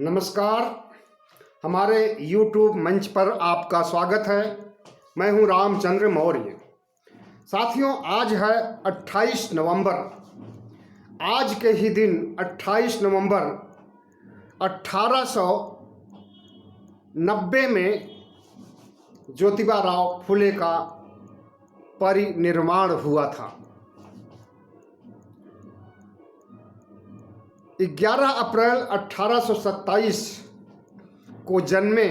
नमस्कार। हमारे YouTube मंच पर आपका स्वागत है। मैं हूं रामचंद्र मौर्य। साथियों, आज है 28 नवंबर। आज के ही दिन 28 नवंबर 1890 में ज्योतिबा राव फुले का परिनिर्वाण हुआ था। 11 अप्रैल 1827 को जन्मे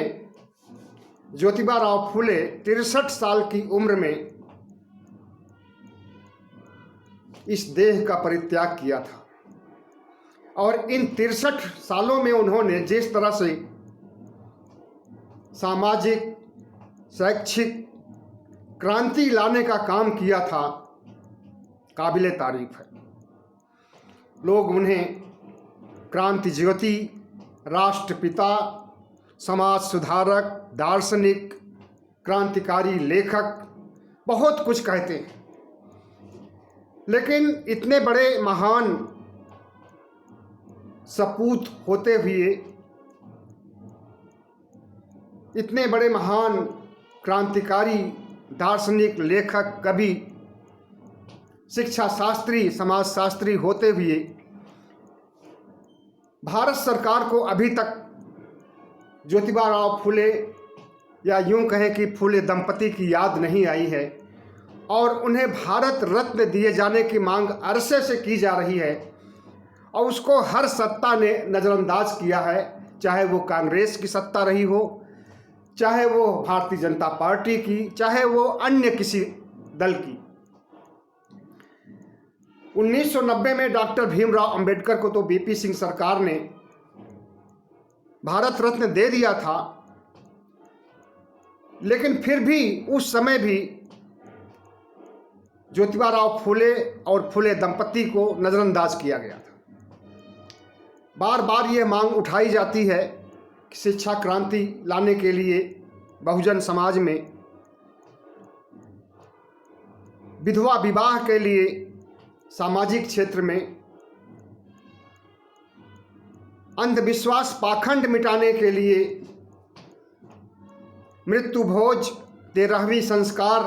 ज्योतिबा राव फुले 63 साल की उम्र में इस देह का परित्याग किया था और इन 63 सालों में उन्होंने जिस तरह से सामाजिक शैक्षिक क्रांति लाने का काम किया था, काबिले तारीफ है। लोग उन्हें क्रांति ज्योति, राष्ट्रपिता, समाज सुधारक, दार्शनिक, क्रांतिकारी लेखक बहुत कुछ कहते हैं, लेकिन इतने बड़े महान सपूत होते हुए, इतने बड़े महान क्रांतिकारी, दार्शनिक, लेखक, कवि, शिक्षा शास्त्री, समाज शास्त्री होते हुए भारत सरकार को अभी तक ज्योतिबा राव फुले या यूं कहें कि फुले दंपति की याद नहीं आई है और उन्हें भारत रत्न दिए जाने की मांग अरसे से की जा रही है और उसको हर सत्ता ने नज़रअंदाज किया है, चाहे वो कांग्रेस की सत्ता रही हो, चाहे वो भारतीय जनता पार्टी की, चाहे वो अन्य किसी दल की। 1990 में डॉक्टर भीमराव अंबेडकर को तो बीपी सिंह सरकार ने भारत रत्न दे दिया था, लेकिन फिर भी उस समय भी ज्योतिबा राव फुले और फुले दंपति को नज़रअंदाज किया गया था। बार बार ये मांग उठाई जाती है कि शिक्षा क्रांति लाने के लिए बहुजन समाज में विधवा विवाह के लिए, सामाजिक क्षेत्र में अंधविश्वास पाखंड मिटाने के लिए, मृत्यु भोज 13वीं संस्कार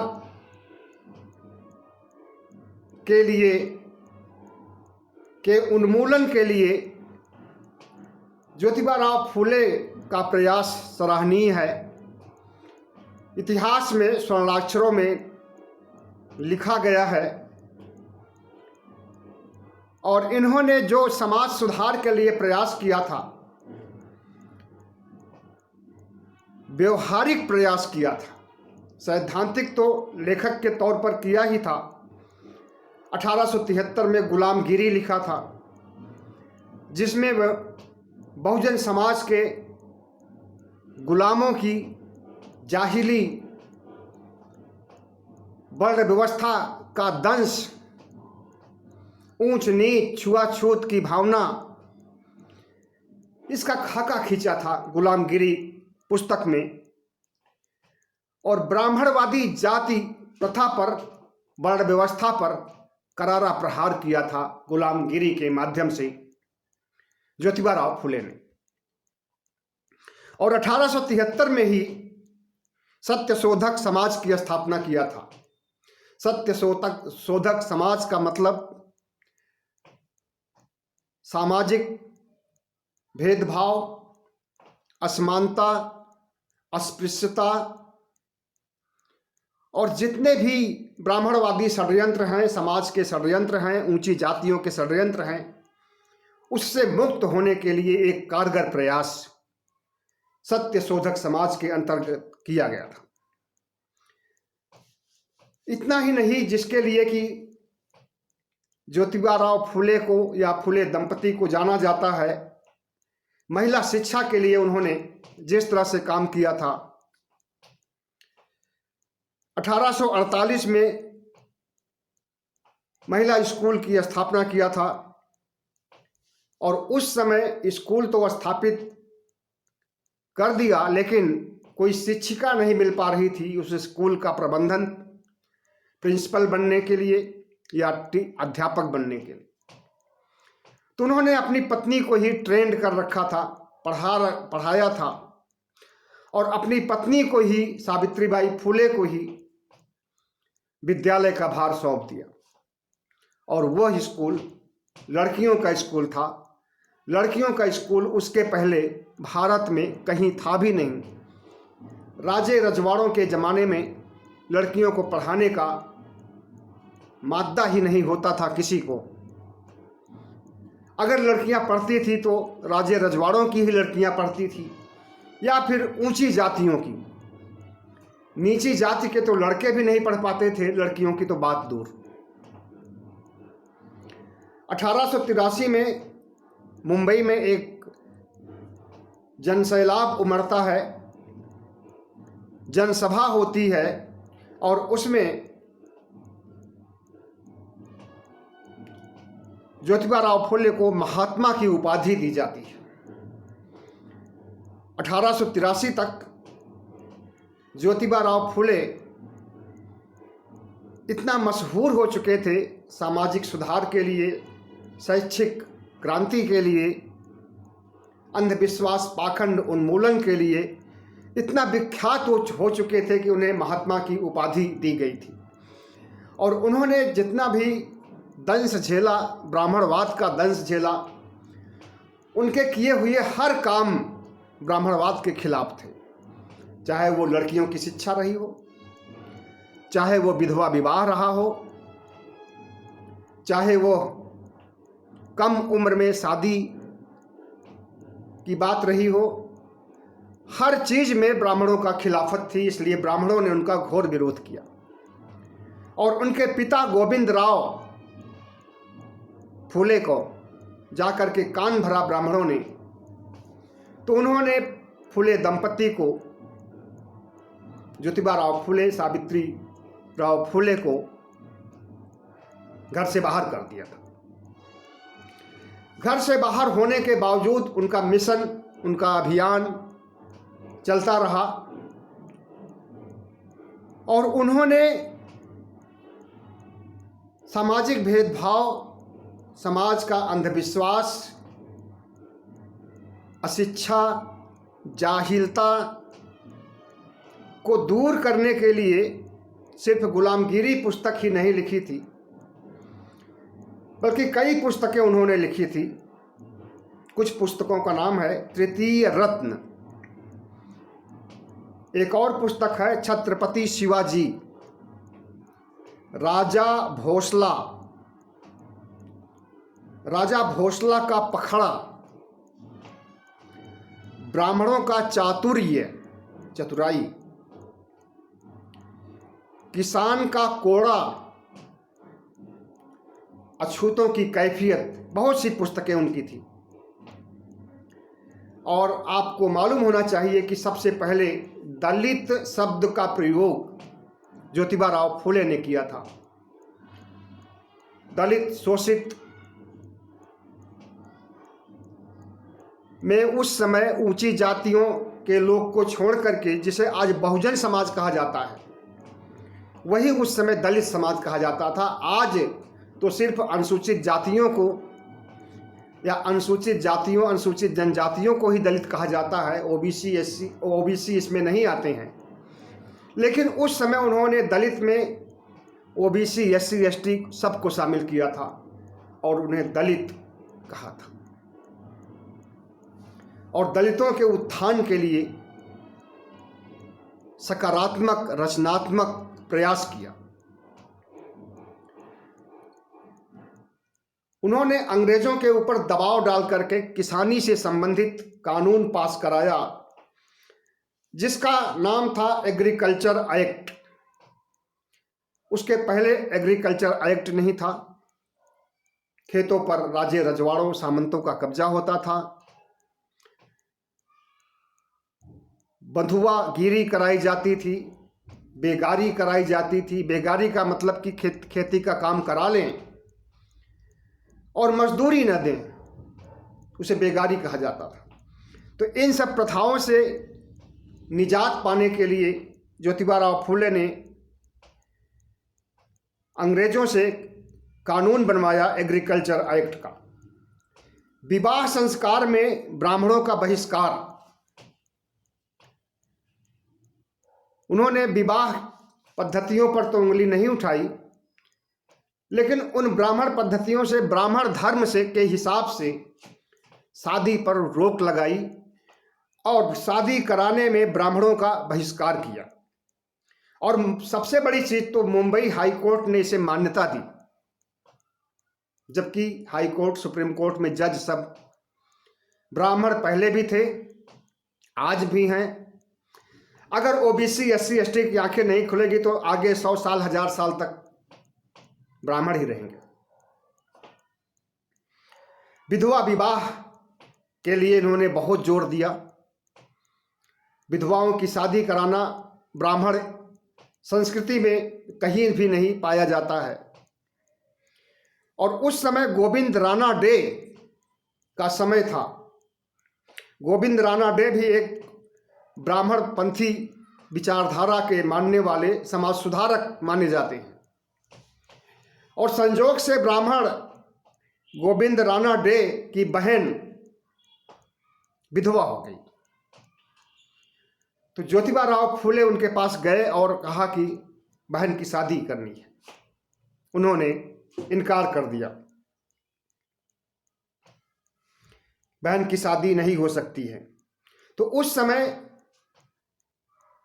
के लिए, के उन्मूलन के लिए ज्योतिबा राव फुले का प्रयास सराहनीय है। इतिहास में स्वर्णाक्षरों में लिखा गया है और इन्होंने जो समाज सुधार के लिए प्रयास किया था, व्यवहारिक प्रयास किया था, सैद्धांतिक तो लेखक के तौर पर किया ही था। 1873 में गुलामगिरी लिखा था, जिसमें वह बहुजन समाज के गुलामों की जाहिली वर्ण व्यवस्था का दंश, ऊंच नीच, छुआछूत की भावना, इसका खाका खींचा था गुलामगिरी पुस्तक में और ब्राह्मणवादी जाति प्रथा पर, वर्ण व्यवस्था पर करारा प्रहार किया था गुलामगिरी के माध्यम से ज्योतिबा राव फुले ने। और 1873 में ही सत्यशोधक समाज की स्थापना किया था। सत्यशोधक समाज का मतलब सामाजिक भेदभाव, असमानता, अस्पृश्यता और जितने भी ब्राह्मणवादी षड्यंत्र हैं, समाज के षड्यंत्र हैं, ऊंची जातियों के षड्यंत्र हैं, उससे मुक्त होने के लिए एक कारगर प्रयास सत्यशोधक समाज के अंतर्गत किया गया था। इतना ही नहीं, जिसके लिए कि ज्योतिबा राव फुले को या फुले दंपति को जाना जाता है, महिला शिक्षा के लिए उन्होंने जिस तरह से काम किया था। 1848 में महिला स्कूल की स्थापना किया था और उस समय स्कूल तो स्थापित कर दिया, लेकिन कोई शिक्षिका नहीं मिल पा रही थी उस स्कूल का प्रबंधन, प्रिंसिपल बनने के लिए या अध्यापक बनने के लिए। तो उन्होंने अपनी पत्नी को ही ट्रेंड कर रखा था पढ़ाया था और अपनी पत्नी को ही, सावित्रीबाई फुले को ही विद्यालय का भार सौंप दिया। और वह स्कूल लड़कियों का स्कूल था। लड़कियों का स्कूल उसके पहले भारत में कहीं था भी नहीं। राजे रजवाड़ों के ज़माने में लड़कियों को पढ़ाने का मादा ही नहीं होता था किसी को। अगर लड़कियां पढ़ती थी तो राजे रजवाड़ों की ही लड़कियां पढ़ती थी या फिर ऊंची जातियों की। नीची जाति के तो लड़के भी नहीं पढ़ पाते थे, लड़कियों की तो बात दूर। 1883 में मुंबई में एक जनसैलाब उमड़ता है, जनसभा होती है और उसमें ज्योतिबा फुले को महात्मा की उपाधि दी जाती है। 1883 तक ज्योतिबा फुले इतना मशहूर हो चुके थे सामाजिक सुधार के लिए, शैक्षिक क्रांति के लिए, अंधविश्वास पाखंड उन्मूलन के लिए इतना विख्यात हो चुके थे कि उन्हें महात्मा की उपाधि दी गई थी। और उन्होंने जितना भी दंश झेला, ब्राह्मणवाद का दंश झेला, उनके किए हुए हर काम ब्राह्मणवाद के खिलाफ थे। चाहे वो लड़कियों की शिक्षा रही हो, चाहे वो विधवा विवाह रहा हो, चाहे वो कम उम्र में शादी की बात रही हो, हर चीज़ में ब्राह्मणों का खिलाफत थी। इसलिए ब्राह्मणों ने उनका घोर विरोध किया। और उनके पिता गोविंद राव फुले को जाकर के कान भरा ब्राह्मणों ने, तो उन्होंने फुले दंपति को, ज्योतिबा फुले, सावित्री फुले को घर से बाहर कर दिया था। घर से बाहर होने के बावजूद उनका मिशन, उनका अभियान चलता रहा और उन्होंने सामाजिक भेदभाव, समाज का अंधविश्वास, अशिक्षा, जाहिलता को दूर करने के लिए सिर्फ गुलामगिरी पुस्तक ही नहीं लिखी थी, बल्कि कई पुस्तकें उन्होंने लिखी थी। कुछ पुस्तकों का नाम है तृतीय रत्न, एक और पुस्तक है छत्रपति शिवाजी, राजा भोसला, राजा भोसला का पखड़ा, ब्राह्मणों का चातुर्य, चतुराई, किसान का कोड़ा, अछूतों की कैफियत, बहुत सी पुस्तकें उनकी थी। और आपको मालूम होना चाहिए कि सबसे पहले दलित शब्द का प्रयोग ज्योतिबा फुले ने किया था। दलित, शोषित में उस समय ऊंची जातियों के लोग को छोड़ करके, जिसे आज बहुजन समाज कहा जाता है, वही उस समय दलित समाज कहा जाता था। आज तो सिर्फ अनुसूचित जातियों को या अनुसूचित जातियों, अनुसूचित जनजातियों को ही दलित कहा जाता है। ओबीसी, एससी, ओबीसी इसमें नहीं आते हैं। लेकिन उस समय उन्होंने दलित में ओबीसी, एससी, एसटी सबको शामिल किया था और उन्हें दलित कहा था। और दलितों के उत्थान के लिए सकारात्मक, रचनात्मक प्रयास किया। उन्होंने अंग्रेजों के ऊपर दबाव डाल करके किसानी से संबंधित कानून पास कराया, जिसका नाम था एग्रीकल्चर एक्ट। उसके पहले एग्रीकल्चर एक्ट नहीं था। खेतों पर राजे रजवाड़ों, सामंतों का कब्जा होता था। बंधुआ गिरी कराई जाती थी, बेगारी कराई जाती थी। बेगारी का मतलब कि खेती का काम करा लें और मजदूरी न दें, उसे बेगारी कहा जाता था। तो इन सब प्रथाओं से निजात पाने के लिए ज्योतिबा फुले ने अंग्रेजों से कानून बनवाया एग्रीकल्चर एक्ट का। विवाह संस्कार में ब्राह्मणों का बहिष्कार। उन्होंने विवाह पद्धतियों पर तो उंगली नहीं उठाई, लेकिन उन ब्राह्मण पद्धतियों से, ब्राह्मण धर्म से के हिसाब से शादी पर रोक लगाई और शादी कराने में ब्राह्मणों का बहिष्कार किया। और सबसे बड़ी चीज तो मुंबई हाई कोर्ट ने इसे मान्यता दी, जबकि हाई कोर्ट, सुप्रीम कोर्ट में जज सब ब्राह्मण पहले भी थे, आज भी हैं। अगर ओबीसी, एससी, एसटी की आंखें नहीं खुलेगी तो आगे 100 साल, 1000 साल तक ब्राह्मण ही रहेंगे। विधवा विवाह के लिए इन्होंने बहुत जोर दिया। विधवाओं की शादी कराना ब्राह्मण संस्कृति में कहीं भी नहीं पाया जाता है। और उस समय गोविंद राणा डे का समय था। गोविंद राणा डे भी एक ब्राह्मण पंथी विचारधारा के मानने वाले समाज सुधारक माने जाते हैं। और संजोग से ब्राह्मण गोविंद राणा डे की बहन विधवा हो गई, तो ज्योतिबा राव फूले उनके पास गए और कहा कि बहन की शादी करनी है। उन्होंने इनकार कर दिया, बहन की शादी नहीं हो सकती है। तो उस समय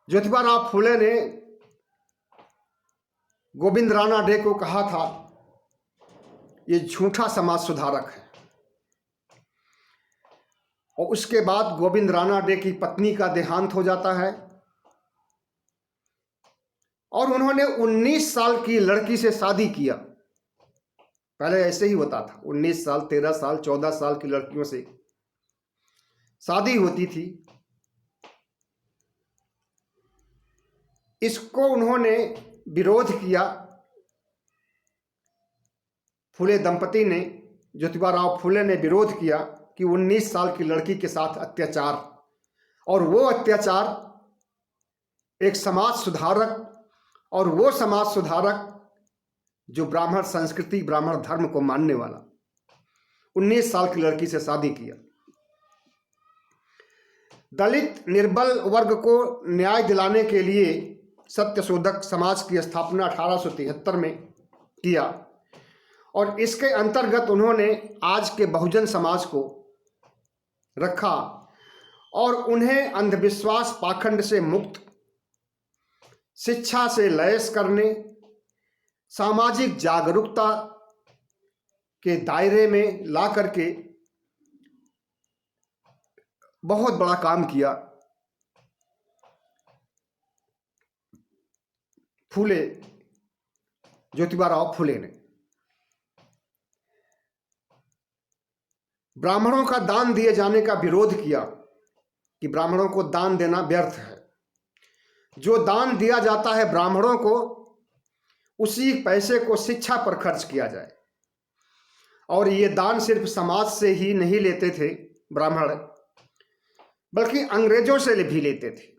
ज्योतिबा राव फूले ने गोविंद राणा डे को कहा था, ये झूठा समाज सुधारक है। और उसके बाद गोविंद राणा डे की पत्नी का देहांत हो जाता है और उन्होंने 19 साल की लड़की से शादी किया। पहले ऐसे ही होता था, 19 साल, 13 साल, 14 साल की लड़कियों से शादी होती थी। इसको उन्होंने विरोध किया। फूले दंपति ने, ज्योतिबा राव फूले ने विरोध किया कि 19 साल की लड़की के साथ अत्याचार, और वो अत्याचार एक समाज सुधारक, और वो समाज सुधारक जो ब्राह्मण संस्कृति, ब्राह्मण धर्म को मानने वाला, 19 साल की लड़की से शादी किया। दलित निर्बल वर्ग को न्याय दिलाने के लिए सत्यशोधक समाज की स्थापना 1873 में किया और इसके अंतर्गत उन्होंने आज के बहुजन समाज को रखा और उन्हें अंधविश्वास, पाखंड से मुक्त, शिक्षा से लैस करने, सामाजिक जागरूकता के दायरे में ला करके बहुत बड़ा काम किया फूले, ज्योतिबा राव फूले ने। ब्राह्मणों का दान दिए जाने का विरोध किया कि ब्राह्मणों को दान देना व्यर्थ है। जो दान दिया जाता है ब्राह्मणों को, उसी पैसे को शिक्षा पर खर्च किया जाए। और ये दान सिर्फ समाज से ही नहीं लेते थे ब्राह्मण, बल्कि अंग्रेजों से भी लेते थे।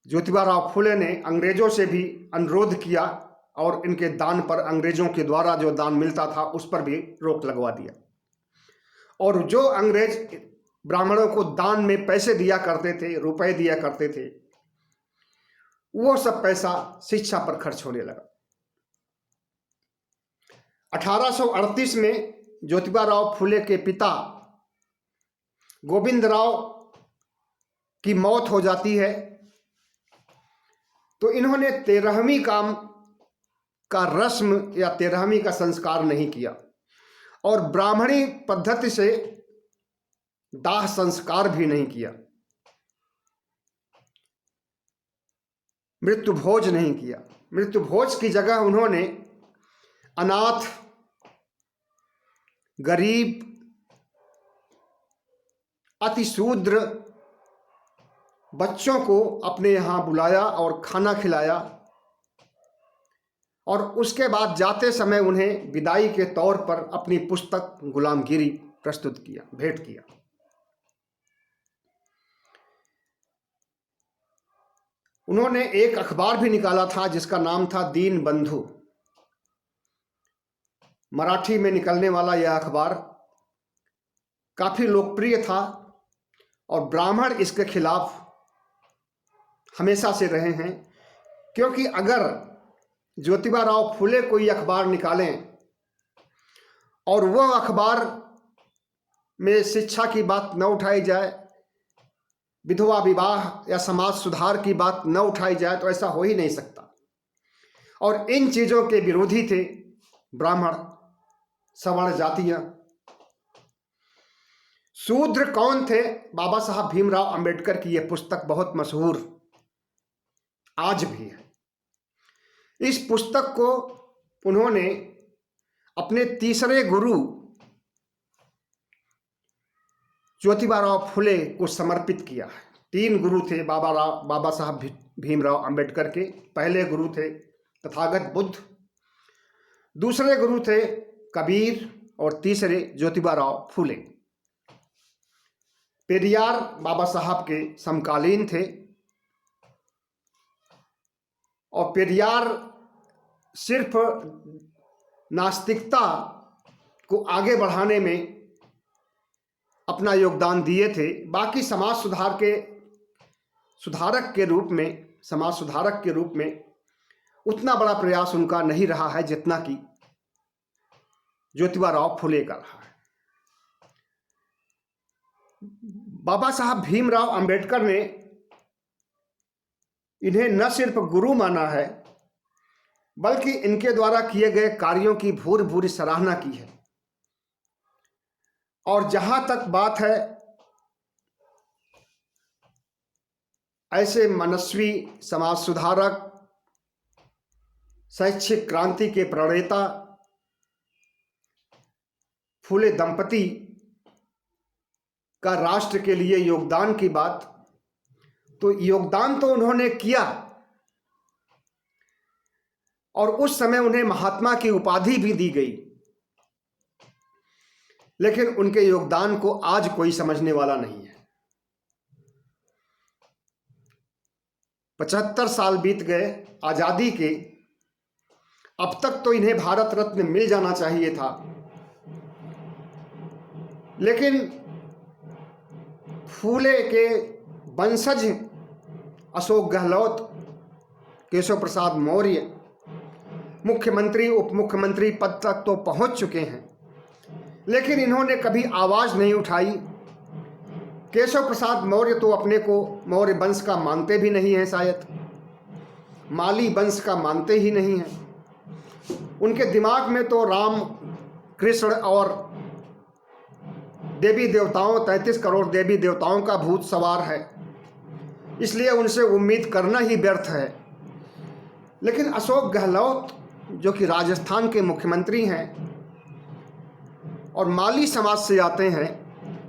ज्योतिबा राव फूले ने अंग्रेजों से भी अनुरोध किया और इनके दान पर, अंग्रेजों के द्वारा जो दान मिलता था उस पर भी रोक लगवा दिया। और जो अंग्रेज ब्राह्मणों को दान में पैसे दिया करते थे, रुपए दिया करते थे, वो सब पैसा शिक्षा पर खर्च होने लगा। 1838 में ज्योतिबा राव फूले के पिता गोविंद राव की मौत हो जाती है, तो इन्होंने 13वीं काम का रस्म या 13वीं का संस्कार नहीं किया और ब्राह्मणी पद्धति से दाह संस्कार भी नहीं किया, मृत्यु भोज नहीं किया। मृत्यु भोज की जगह उन्होंने अनाथ, गरीब, अतिशूद्र बच्चों को अपने यहाँ बुलाया और खाना खिलाया और उसके बाद जाते समय उन्हें विदाई के तौर पर अपनी पुस्तक गुलामगिरी प्रस्तुत किया, भेंट किया। उन्होंने एक अखबार भी निकाला था जिसका नाम था दीन बंधु। मराठी में निकलने वाला यह अखबार काफ़ी लोकप्रिय था और ब्राह्मण इसके खिलाफ हमेशा से रहे हैं, क्योंकि अगर ज्योतिबा राव फुले कोई अखबार निकालें और वह अखबार में शिक्षा की बात न उठाई जाए, विधवा विवाह या समाज सुधार की बात न उठाई जाए, तो ऐसा हो ही नहीं सकता। और इन चीज़ों के विरोधी थे ब्राह्मण, सवर्ण जातियां। शूद्र कौन थे? बाबा साहब भीमराव अंबेडकर की यह पुस्तक बहुत मशहूर आज भी है। इस पुस्तक को उन्होंने अपने तीसरे गुरु ज्योतिबा राव फुले को समर्पित किया है। 3 गुरु थे बाबा साहब भीमराव अंबेडकर के। पहले गुरु थे तथागत बुद्ध, दूसरे गुरु थे कबीर और तीसरे ज्योतिबा राव फुले। पेरियार बाबा साहब के समकालीन थे और पेरियार सिर्फ नास्तिकता को आगे बढ़ाने में अपना योगदान दिए थे। बाकी समाज सुधारक के रूप में उतना बड़ा प्रयास उनका नहीं रहा है जितना कि ज्योतिबा राव फुले का रहा है। बाबा साहब भीमराव अंबेडकर ने इन्हें न सिर्फ गुरु माना है, बल्कि इनके द्वारा किए गए कार्यों की भूरि भूरि सराहना की है। और जहां तक बात है ऐसे मनस्वी समाज सुधारक, शैक्षिक क्रांति के प्रणेता फुले दंपति का राष्ट्र के लिए योगदान की बात, तो योगदान तो उन्होंने किया और उस समय उन्हें महात्मा की उपाधि भी दी गई, लेकिन उनके योगदान को आज कोई समझने वाला नहीं है। 75 साल बीत गए आज़ादी के, अब तक तो इन्हें भारत रत्न मिल जाना चाहिए था, लेकिन फूले के वंशज अशोक गहलोत, केशव प्रसाद मौर्य मुख्यमंत्री उप मुख्यमंत्री पद तक तो पहुंच चुके हैं, लेकिन इन्होंने कभी आवाज़ नहीं उठाई। केशव प्रसाद मौर्य तो अपने को मौर्य वंश का मानते भी नहीं हैं, शायद माली वंश का मानते ही नहीं हैं। उनके दिमाग में तो राम, कृष्ण और देवी देवताओं, 33 करोड़ देवी देवताओं का भूत सवार है, इसलिए उनसे उम्मीद करना ही व्यर्थ है। लेकिन अशोक गहलोत जो कि राजस्थान के मुख्यमंत्री हैं और माली समाज से आते हैं,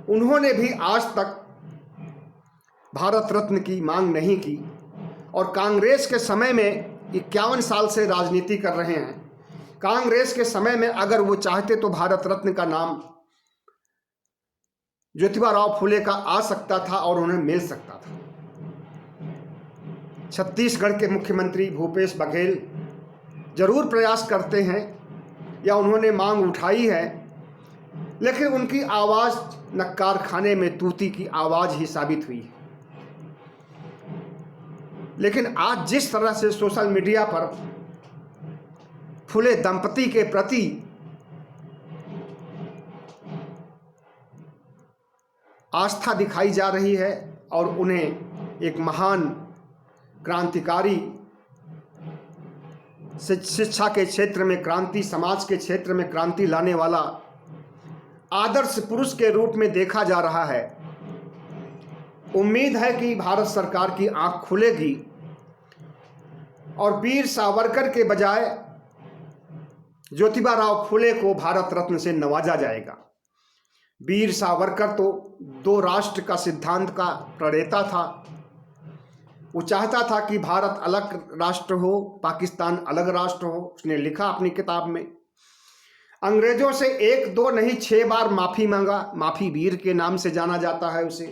उन्होंने भी आज तक भारत रत्न की मांग नहीं की। और कांग्रेस के समय में 51 साल से राजनीति कर रहे हैं। कांग्रेस के समय में अगर वो चाहते तो भारत रत्न का नाम ज्योतिबा राव फुले का आ सकता था और उन्हें मिल सकता था। छत्तीसगढ़ के मुख्यमंत्री भूपेश बघेल जरूर प्रयास करते हैं या उन्होंने मांग उठाई है, लेकिन उनकी आवाज़ नक्कार खाने में तूती की आवाज़ ही साबित हुई है। लेकिन आज जिस तरह से सोशल मीडिया पर फुले दंपति के प्रति आस्था दिखाई जा रही है और उन्हें एक महान क्रांतिकारी, शिक्षा के क्षेत्र में क्रांति, समाज के क्षेत्र में क्रांति लाने वाला आदर्श पुरुष के रूप में देखा जा रहा है। उम्मीद है कि भारत सरकार की आंख खुलेगी और वीर सावरकर के बजाय ज्योतिबा राव फुले को भारत रत्न से नवाजा जाएगा। वीर सावरकर तो 2 राष्ट्र का सिद्धांत का प्रणेता था। वो चाहता था कि भारत अलग राष्ट्र हो, पाकिस्तान अलग राष्ट्र हो। उसने लिखा अपनी किताब में, अंग्रेजों से 1-2 नहीं 6 बार माफ़ी मांगा। माफ़ी वीर के नाम से जाना जाता है उसे।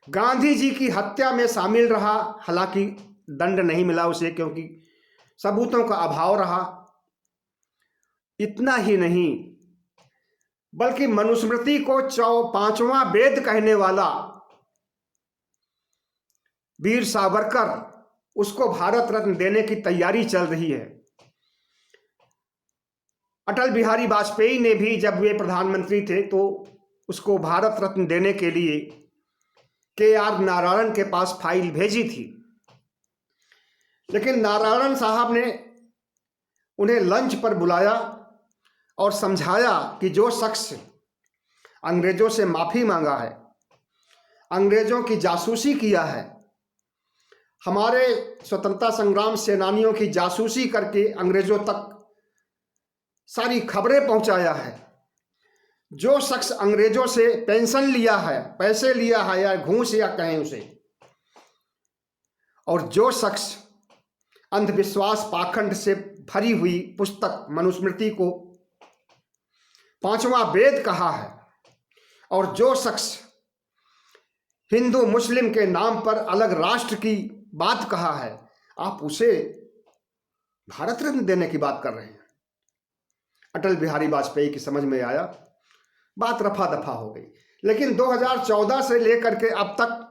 गांधी जी की हत्या में शामिल रहा, हालांकि दंड नहीं मिला उसे क्योंकि सबूतों का अभाव रहा। इतना ही नहीं बल्कि मनुस्मृति को पांचवा वेद कहने वाला वीर सावरकर, उसको भारत रत्न देने की तैयारी चल रही है। अटल बिहारी वाजपेयी ने भी जब वे प्रधानमंत्री थे तो उसको भारत रत्न देने के लिए के.आर. नारायण के पास फाइल भेजी थी, लेकिन नारायण साहब ने उन्हें लंच पर बुलाया और समझाया कि जो शख्स अंग्रेजों से माफ़ी मांगा है, अंग्रेजों की जासूसी किया है, हमारे स्वतंत्रता संग्राम सेनानियों की जासूसी करके अंग्रेजों तक सारी खबरें पहुंचाया है, जो शख्स अंग्रेजों से पेंशन लिया है, पैसे लिया है या घूस या कहें उसे, और जो शख्स अंधविश्वास पाखंड से भरी हुई पुस्तक मनुस्मृति को पांचवा वेद कहा है, और जो शख्स हिंदू मुस्लिम के नाम पर अलग राष्ट्र की बात कहा है, आप उसे भारत रत्न देने की बात कर रहे हैं। अटल बिहारी वाजपेयी की समझ में आया, बात रफा दफा हो गई। लेकिन 2014 से लेकर के अब तक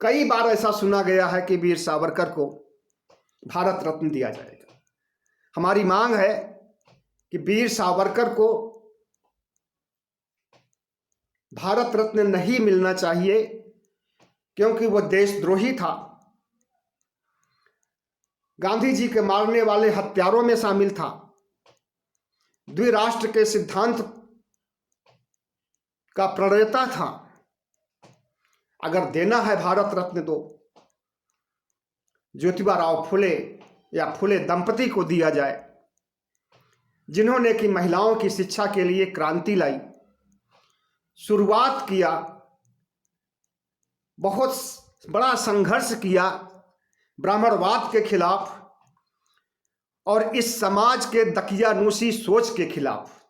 कई बार ऐसा सुना गया है कि वीर सावरकर को भारत रत्न दिया जाएगा। हमारी मांग है कि वीर सावरकर को भारत रत्न नहीं मिलना चाहिए, क्योंकि वह देशद्रोही था, गांधी जी के मारने वाले हत्यारों में शामिल था, द्विराष्ट्र के सिद्धांत का प्रणेता था। अगर देना है भारत रत्न तो ज्योतिबा राव फुले या फुले दंपति को दिया जाए, जिन्होंने कि महिलाओं की शिक्षा के लिए क्रांति लाई, शुरुआत किया, बहुत बड़ा संघर्ष किया ब्राह्मणवाद के खिलाफ और इस समाज के दकियानूसी सोच के खिलाफ।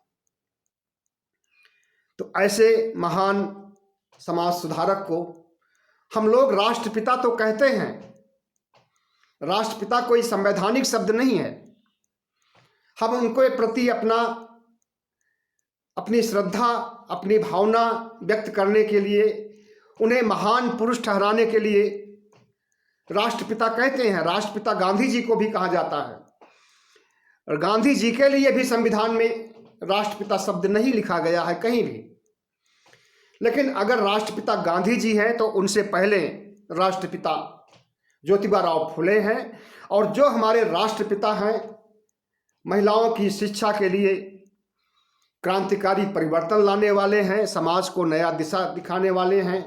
तो ऐसे महान समाज सुधारक को हम लोग राष्ट्रपिता तो कहते हैं, राष्ट्रपिता कोई संवैधानिक शब्द नहीं है। हम उनके प्रति अपनी श्रद्धा, अपनी भावना व्यक्त करने के लिए, उन्हें महान पुरुष ठहराने के लिए राष्ट्रपिता कहते हैं। राष्ट्रपिता गांधी जी को भी कहा जाता है, और गांधी जी के लिए भी संविधान में राष्ट्रपिता शब्द नहीं लिखा गया है कहीं भी। लेकिन अगर राष्ट्रपिता गांधी जी हैं तो उनसे पहले राष्ट्रपिता ज्योतिबा राव फुले हैं, और जो हमारे राष्ट्रपिता हैं, महिलाओं की शिक्षा के लिए क्रांतिकारी परिवर्तन लाने वाले हैं, समाज को नया दिशा दिखाने वाले हैं,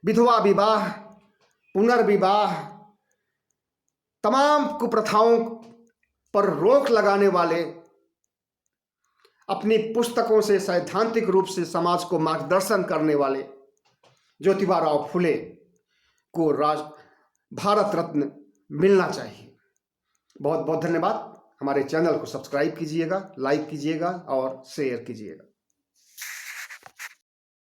विधवा विवाह, पुनर्विवाह, तमाम कुप्रथाओं पर रोक लगाने वाले, अपनी पुस्तकों से सैद्धांतिक रूप से समाज को मार्गदर्शन करने वाले ज्योतिबा राव फुले को भारत रत्न मिलना चाहिए। बहुत बहुत धन्यवाद। हमारे चैनल को सब्सक्राइब कीजिएगा, लाइक कीजिएगा और शेयर कीजिएगा।